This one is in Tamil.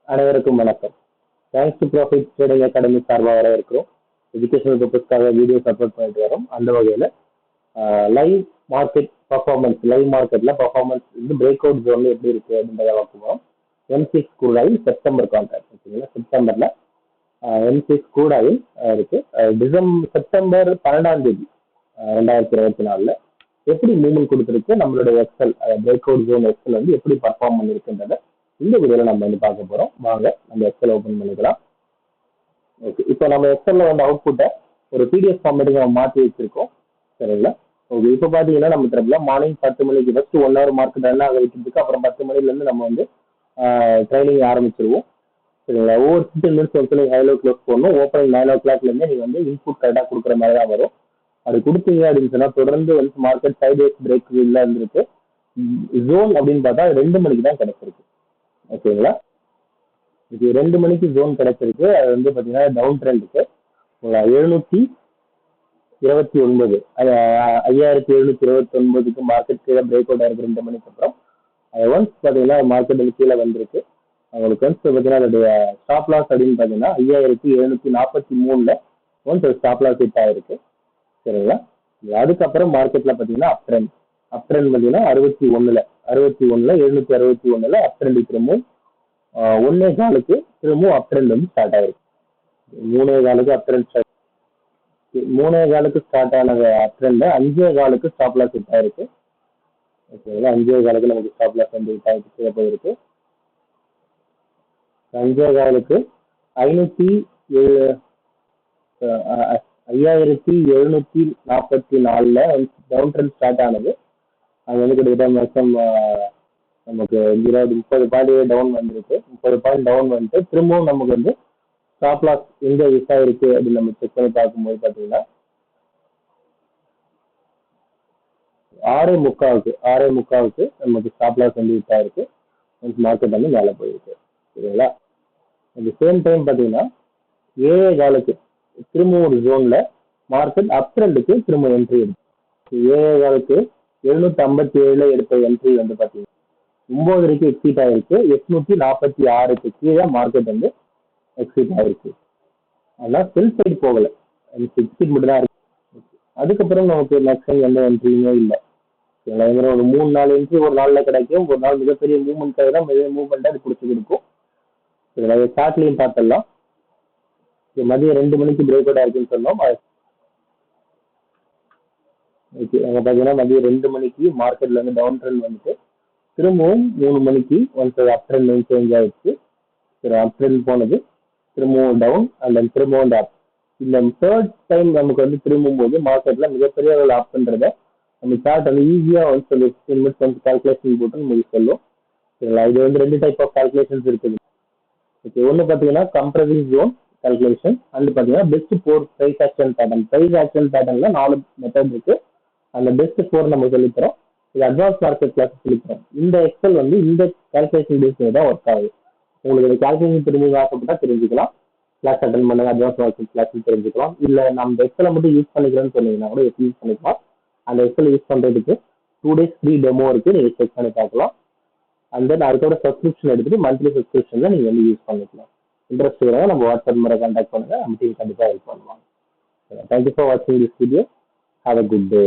அனைவருக்கும் வணக்கம். Thanks to profit trading academy சார்பாக வர இருக்கிறோம். எஜுகேஷனல் பர்பஸ்க்காக வீடியோஸ் அப்லோட் பண்ணிட்டு வரோம். அந்த வகையில் லைவ் மார்க்கெட்ல பர்ஃபார்மன்ஸ் வந்து பிரேக் அவுட் ஜோன்ல எப்படி இருக்கு அப்படின்றத பார்க்குவோம். M6 crude oil September contract ஓகேங்களா. செப்டம்பர்ல M6 crude oil இருக்கு. செப்டம்பர் 12ஆம் தேதி 2024 எப்படி மூவ்மெண்ட் கொடுத்துருக்கு, நம்மளுடைய excel break out zone excel வந்து எப்படி பர்ஃபார்ம் பண்ணிருக்குன்றத இந்த வீடியோல நம்ம வந்து பார்க்க போறோம். வாங்க நம்ம எக்ஸல் ஓபன் பண்ணிக்கலாம். ஓகே, இப்போ நம்ம எக்ஸல்ல வந்து அவுட்புட்டை ஒரு பிடிஎஃப் ஃபார்மேட்டுக்கு நம்ம மாற்றி வச்சிருக்கோம். சரிங்களா. ஓகே, இப்போ பார்த்தீங்கன்னா நம்ம தரப்புல மார்னிங் 10 மணிக்கு ஃபர்ஸ்ட் 1 ஹவர் மார்க்கெட் ரன் ஆக வைக்கிறதுக்கு அப்புறம் 10 மணிலேருந்து நம்ம வந்து ட்ரைனிங் ஆரம்பிச்சிருவோம். சரிங்களா. ஒவ்வொரு 15 மினிட்ஸ் வந்து ஹைலோ க்ளோஸ் போடணும். ஓப்பனிங் 9 o'clock நீங்கள் வந்து இன்புட் கரெக்டாக கொடுக்குற மாதிரி தான் வரும். அது கொடுத்தீங்க அப்படின்னு சொன்னா தொடர்ந்து வந்து மார்க்கெட் சைட்வேஸ் பிரேக் உள்ள இருந்திருக்கு. ஜோன் அப்படின்னு பார்த்தா 2 மணிக்கு தான் கிடைச்சிருக்கு. ஓகேங்களா. இது 2 மணிக்கு ஜோன் கிடைச்சிருக்கு. அது வந்து பார்த்தீங்கன்னா டவுன் ட்ரெண்டுக்கு 729 5729க்கு மார்க்கெட் கீழே பிரேக் அவுட் ஆயிருக்கு 2 மணிக்கு அப்புறம். ஒன்ஸ் பார்த்தீங்கன்னா மார்க்கெட் வந்து கீழே வந்திருக்கு. அவங்களுக்கு ஒன்ஸ் பார்த்தீங்கன்னா அதோடைய ஸ்டாப் லாஸ் அப்படின்னு பார்த்தீங்கன்னா 5743ல ஒன்ஸ் ஸ்டாப் லாஸ் ஹிட் ஆயிருக்கு. சரிங்களா. அதுக்கப்புறம் மார்க்கெட்ல பார்த்தீங்கன்னா அப் ட்ரெண்ட் பார்த்தீங்கன்னா 61ல 761ல அப் ட்ரெண்ட் திரும்பவும் 1.25க்கு திரும்பவும் அப் ட்ரெண்ட் வந்து ஸ்டார்ட் ஆயிருக்கு. 3.25க்கு அப் ட்ரெண்ட் 3.25க்கு ஸ்டார்ட் ஆனது அப் ட்ரெண்ட் 5.25க்கு ஸ்டாப் லாஸ் ஹிட் ஆயிருக்கு. ஓகேங்களா. 5.25க்கு நமக்கு ஸ்டாப் லாஸ் வந்து ஹிட் ஆயிருக்கு, கீழே போயிருக்கு. 5.25க்கு 5744ல டவுன் ட்ரெண்ட் ஸ்டார்ட் ஆனது. அது வந்து கிட்டத்தட்ட மேக்ஸிமம் நமக்கு 30 பாயிண்ட் டவுன் வந்திருக்கு. 30 பாயிண்ட் டவுன் வந்துட்டு திரும்பவும் நமக்கு வந்து ஸ்டாப் லாஸ் எங்க யூஸ் ஆயிருக்கு அப்படின்னு நம்ம செக் பண்ணி பார்க்கும்போது பார்த்தீங்கன்னா 6.25க்கு நமக்கு ஸ்டாப் லாஸ் வந்து யூஸ் ஆயிருக்கு. மார்க்கெட் வந்து மேலே போயிருக்கு. சரிங்களா. அட் சேம் டைம் பார்த்தீங்கன்னா 7.25க்கு திரும்பவும் ஒரு ஜோன்ல மார்க்கெட் அப் ட்ரெண்டுக்கு திரும்ப என்ட்ரி எடுக்கும். 7.25க்கு 757ல எடுத்த என்ட்ரி வந்து பார்த்தீங்கன்னா 9 வரைக்கும் எக்ஸிட் ஆயிருக்கு. 846க்கு கீழே மார்க்கெட் வந்து எக்ஸிட் ஆயிருக்கு. ஆனால் செல் சைடு போகல, எக்ஸிட் மட்டும் தான் இருக்கு. அதுக்கப்புறம் நமக்கு மேக்ஸிமம் எந்த என்ட்ரியுமே இல்லை. ஒரு 3-4 என்ட்ரி ஒரு நாள்ல கிடைக்கும். ஒரு நாள் மிகப்பெரிய மூவ்மெண்ட் தான் மூவ்மெண்ட் அது பிடிச்சி கொடுக்கும். சார்ட்லையும் பார்த்துடலாம். மதியம் 2 மணிக்கு பிரேக் அவுட் ஆயிருக்குன்னு சொன்னோம். ஓகே, அங்கே பார்த்தீங்கன்னா மதியம் 2 மணிக்கு மார்க்கெட்ல இருந்து டவுன் ட்ரெண்ட் வந்துட்டு திரும்பவும் 3 மணிக்கு ஒன்ஸ் அப் ட்ரெண்ட் வந்து சேஞ்ச் ஆயிடுச்சு. சரி, அப் ட்ரெண்ட் போனது திரும்பவும் டவுன் அண்ட் திரும்பவும் அப். இந்த தேர்ட் டைம் நமக்கு வந்து திரும்பும் போது மார்க்கெட்ல மிகப்பெரிய ஒரு அப் பண்றத நம்ம சார்ட் வந்து ஈஸியா வந்து சொல்லி 15 மினிட்ஸ் வந்து கால்குலேஷன் போட்டு நமக்கு சொல்லும். சரிங்களா. இது வந்து 2 டைப் ஆஃப் கால்குலேஷன்ஸ் இருக்குது. ஓகே, ஒன்று பார்த்தீங்கன்னா கம்ப்ரசிவ் ஜோன் கால்குலேஷன் அண்ட் பார்த்தீங்கன்னா best 4 price action pattern. Price action பேட்டர்ன்ல 4 மெத்தட் இருக்கு. அந்த பெஸ்ட் 4 நம்ம சொல்லித்தரோம். இது அட்வான்ஸ் மார்க்கெட் கிளாஸ் சொல்லித்தரோம். இந்த எக்ஸல் வந்து இந்த கால்குலேஷன் பேஸ் தான் ஒர்க் ஆகுது. உங்களுக்கு இந்த கால்குலேஷன் தெரிஞ்சு ஆசைப்பட்டா தெரிஞ்சுக்கலாம். கிளாஸ் அட்டன் பண்ணுங்க, அட்வான்ஸ் மார்க்கெட் கிளாஸ் தெரிஞ்சுக்கலாம். இல்லை நம்ம எக்ஸலை மட்டும் யூஸ் பண்ணிக்கிறேன்னு சொன்னீங்கன்னா கூட எப்படி யூஸ் பண்ணிக்கலாம். அந்த எக்ஸல் யூஸ் பண்ணுறதுக்கு 2 days ஃப்ரீ டெமோ இருக்கு, நீங்கள் செக் பண்ணி பார்க்கலாம். அண்ட் தென் அதுக்கோட சப்ஸ்கிரிப்ஷன் எடுத்துட்டு மந்த்லி சப்ஸ்கிரிப்ஷன்ல நீங்கள் வந்து யூஸ் பண்ணிக்கலாம். இன்ட்ரெஸ்ட் வராங்க நம்ம வாட்ஸ்அப் முறை கான்டாக்ட் பண்ணுங்க. நம்ம டீம் கண்டிப்பாக ஹெல்ப் பண்ணுவாங்க. தேங்க்யூ ஃபார் வாட்சிங் this video. Have a good day.